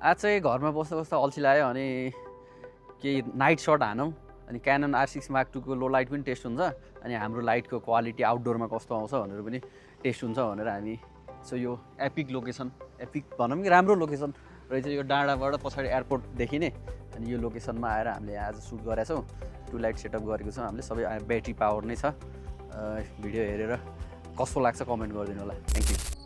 आज चाहिँ घरमा बस्दा बस्दा अल्छी लाग्यो अनि केही नाइट सट हानौँ अनि क्यानन R6 Mark II को लो लाइट पनि टेस्ट हुन्छ अनि हाम्रो लाइटको क्वालिटी आउटडोरमा कस्तो आउँछ भनेर पनि टेस्ट हुन्छ भनेर हामी सो यो एपिक लोकेसन एपिक भनौँ कि राम्रो लोकेसन रहेछ यो डाँडाबाट पछाडि एयरपोर्ट देखिने अनि यो लोकेसनमा आएर हामीले आज सुट गरेका छौँ टु लाइट सेटअप गरेको छौँ हामीले सबै ब्याट्री पावर नै छ भिडियो हेरेर कस्तो लाग्छ कमेन्ट गरिदिनु होला थ्याङ्क यू